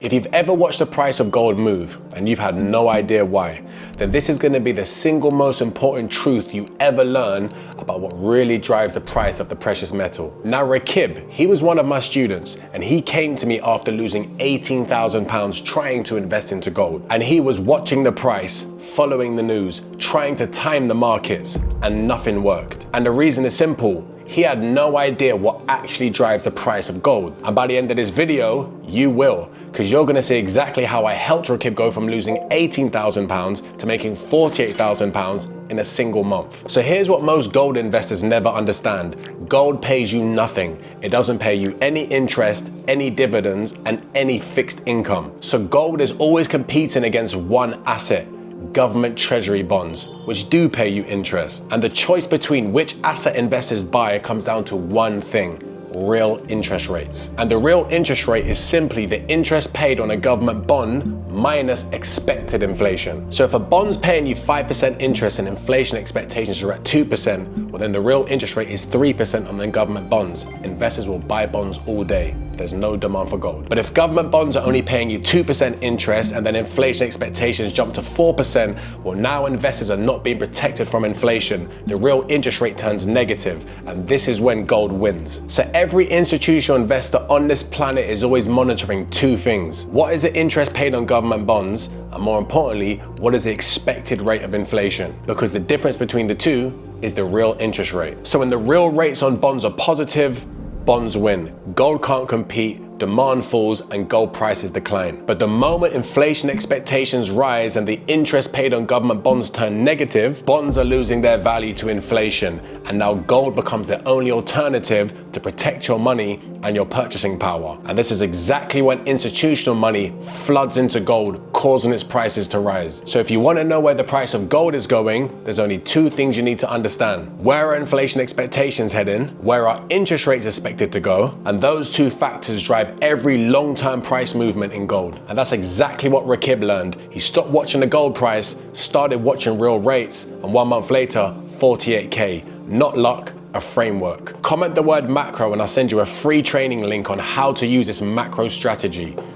If you've ever watched the price of gold move and you've had no idea why, then this is going to be the single most important truth you ever learn about what really drives the price of the precious metal. Now Rakib, he was one of my students and he came to me after losing £18,000 trying to invest into gold. And he was watching the price, following the news, trying to time the markets, and nothing worked. And the reason is simple. He had no idea what actually drives the price of gold. And by the end of this video, you will, because you're gonna see exactly how I helped Rakib go from losing £18,000 to making £48,000 in a single month. So here's what most gold investors never understand. Gold pays you nothing. It doesn't pay you any interest, any dividends, and any fixed income. So gold is always competing against one asset: government treasury bonds, which do pay you interest. And the choice between which asset investors buy comes down to one thing: real interest rates. And the real interest rate is simply the interest paid on a government bond minus expected inflation. So if a bond's paying you 5% interest and inflation expectations are at 2%, well then the real interest rate is 3% on the government bonds. Investors will buy bonds all day. There's no demand for gold. But if government bonds are only paying you 2% interest and then inflation expectations jump to 4%, well now investors are not being protected from inflation. The real interest rate turns negative, and this is when gold wins. So every institutional investor on this planet is always monitoring two things: what is the interest paid on government bonds, and more importantly, what is the expected rate of inflation? Because the difference between the two is the real interest rate. So when the real rates on bonds are positive, bonds win. Gold can't compete, demand falls, and gold prices decline. But the moment inflation expectations rise and the interest paid on government bonds turn negative, bonds are losing their value to inflation, and now gold becomes the only alternative to protect your money and your purchasing power. And this is exactly when institutional money floods into gold, causing its prices to rise. So if you want to know where the price of gold is going, there's only two things you need to understand: where are inflation expectations heading, where are interest rates expected to go, and those two factors drive every long-term price movement in gold. And that's exactly what Rakib learned. He stopped watching the gold price, started watching real rates, and 1 month later, 48K. Not luck, a framework. Comment the word macro and I'll send you a free training link on how to use this macro strategy.